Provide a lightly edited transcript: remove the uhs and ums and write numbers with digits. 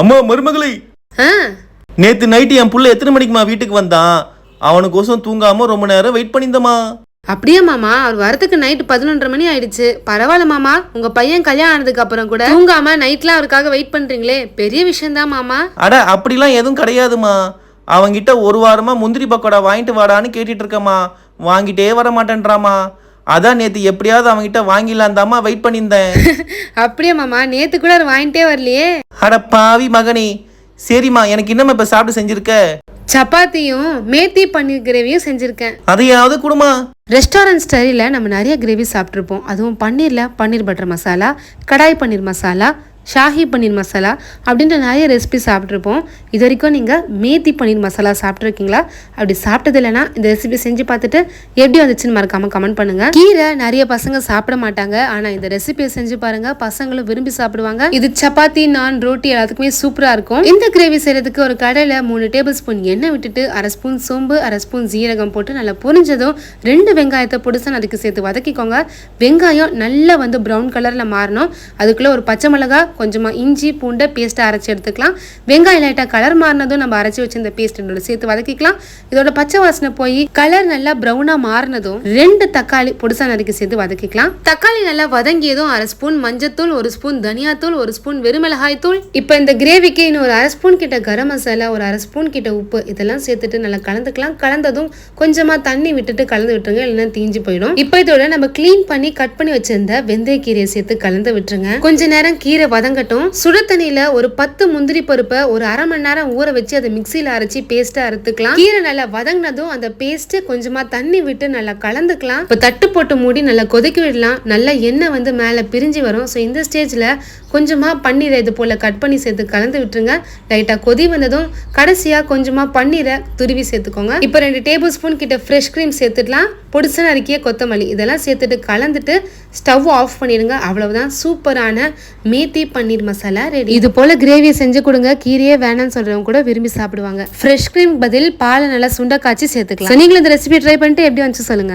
அம்மா மருமகளை, நேத்து நைட்டு என் புள்ள எத்தனை மணிக்குமா வீட்டுக்கு வந்தான்? அவனுக்கோசம் தூங்காம ரொம்ப நேரம் வெயிட் பண்ணிந்தமா. அப்படியே மாமா, அவர் வரதுக்கு நைட்டு 11:30 மணி ஆயிடுச்சு. பரவாயில்ல மாமா, உங்க பையன் கல்யாணம் ஆனதுக்கு அப்புறம் கூட தூங்காம நைட்லாம் அவருக்காக வெயிட் பண்றீங்களே, பெரிய விஷயம் தான் மாமா. அட அப்படிலாம் எதுவும் கிடையாதுமா. அவங்கிட்ட ஒரு வாரமா முந்திரி பக்கோடா வாங்கிட்டு வாடான்னு கேட்டுட்டு இருக்கமா. வாங்கிட்டே வர மாட்டேன்றாமா. அதான் நேத்து எப்படியாவது அவங்கிட்ட வாங்கிடலாம் தாமா வெயிட் பண்ணியிருந்தேன். அப்படியே மாமா, நேத்து கூட அவர் வாங்கிட்டே வரலையே. அட பாவி மகனே. சரிம்மா, எனக்கு இன்னும் இப்ப சாப்பிட்டு செஞ்சிருக்க? சப்பாத்தியும் மேத்தி பன்னீர் கிரேவியும் செஞ்சிருக்கேன். அதையாவது குடுமா. ரெஸ்டாரண்ட் ஸ்டைலில் நம்ம நிறைய கிரேவி சாப்பிட்ருப்போம். அதுவும் பன்னீரில் பன்னீர் பட்டர் மசாலா, கடாய் பன்னீர் மசாலா, ஷாஹி பன்னீர் மசாலா அப்படின்ற நிறைய ரெசிபி சாப்பிட்ருப்போம். இது வரைக்கும் நீங்கள் மேத்தி பன்னீர் மசாலா சாப்பிட்ருக்கீங்களா? அப்படி சாப்பிட்டது இல்லைன்னா இந்த ரெசிபி செஞ்சு பார்த்துட்டு எப்படி வந்துச்சுன்னு மறக்காமல் கமெண்ட் பண்ணுங்கள். கீரை நிறைய பசங்க சாப்பிட மாட்டாங்க, ஆனால் இந்த ரெசிபியை செஞ்சு பாருங்கள், பசங்களும் விரும்பி சாப்பிடுவாங்க. இது சப்பாத்தி, நான், ரோட்டி எல்லாத்துக்குமே சூப்பராக இருக்கும். இந்த கிரேவி செய்கிறதுக்கு ஒரு கடையில் 3 டேபிள் ஸ்பூன் எண்ணெய் விட்டுட்டு 1/2 ஸ்பூன் சோம்பு, 1/2 ஸ்பூன் ஜீரகம் போட்டு நல்லா பொரிஞ்சதும் 2 வெங்காயத்தை பொடிசா அதுக்கு சேர்த்து வதக்கிக்கோங்க. வெங்காயம் நல்லா ப்ரௌன் கலரில் மாறணும். அதுக்குள்ளே ஒரு பச்சை மிளகா, கொஞ்சமாக இஞ்சி பூண்டை பேஸ்ட்டை அரைச்சி எடுத்துக்கலாம். வெங்காயம் லைட்டாக கலர் மாறினதும் நம்ம அரைச்சி வச்சு இந்த பேஸ்ட் சேர்த்து வதக்கிக்கலாம். இதோட பச்சை வாசனை போய் கலர் நல்லா ப்ரௌனாக மாறினதும் 2 தக்காளி பொடிசா நறுக்கி சேர்த்து வதக்கிக்கலாம். தக்காளி நல்லா வதங்கியதும் 1/2 ஸ்பூன் மஞ்சத்தூள், 1 ஸ்பூன் தனியாத்தூள், 1 ஸ்பூன் வெறுமிளகாய் தூள். இப்போ இந்த கிரேவிக்கு இன்னும் ஒரு 1/2 ஸ்பூன் கிட்ட கரம் மசாலா, ஒரு 1/2 ஸ்பூன் கிட்ட உப்பு இதெல்லாம் சேர்த்துட்டு நல்லா கலந்துக்கலாம். கலந்ததும் கொஞ்சமாக தண்ணி விட்டுட்டு கலந்து விட்டுருங்க, இல்லைன்னா தீஞ்சு போயிடும். இப்போ இதோட நம்ம கிளீன் பண்ணி கட் பண்ணி வச்சிருந்த வெந்தய கீரையை சேர்த்து கலந்து விட்டுருங்க. கொஞ்ச நேரம் கீரை வதங்கட்டும். சுட தண்ணியில ஒரு 10 முந்திரி பருப்பை ஒரு 1/2 மணி நேரம் ஊற வச்சு அதை மிக்சியில அரைச்சி பேஸ்டா அறுத்துக்கலாம். கீரை நல்லா வதங்கினதும் அந்த பேஸ்ட் கொஞ்சமா தண்ணி விட்டு நல்லா கலந்துக்கலாம். இப்போ தட்டு போட்டு மூடி நல்லா கொதிக்க விடலாம். நல்லா எண்ணெய் மேல பிரிஞ்சு வரும். ஸோ இந்த ஸ்டேஜ்ல கொஞ்சமா பன்னீரை இது போல கட் பண்ணி சேர்த்து கலந்து விட்டுருங்க. லைட்டா கொதி வந்ததும் கடைசியா கொஞ்சமா பன்னீரை துருவி சேர்த்துக்கோங்க. இப்போ 2 டேபிள் ஸ்பூன் கிட்ட ஃப்ரெஷ் கிரீம் சேர்த்துக்கலாம். பொடிசா நறுக்கிய கொத்தமல்லி இதெல்லாம் சேர்த்துட்டு கலந்துட்டு ஸ்டவ் ஆஃப் பண்ணிடுங்க. அவ்வளவுதான், சூப்பரான மேத்தி பன்னீர் மசாலா ரெடி. இது போல கிரேவியை செஞ்சு கொடுங்க, கீரையே வேணாம்னு சொல்றவங்க கூட விரும்பி சாப்பிடுவாங்க. ஃப்ரெஷ் கிரீம் பதில் பாலை நல்லா சுண்ட காய்ச்சி சேர்த்துக்கலாம். நீங்களும் இந்த ரெசிபி ட்ரை பண்ணிட்டு எப்படி வந்து சொல்லுங்க.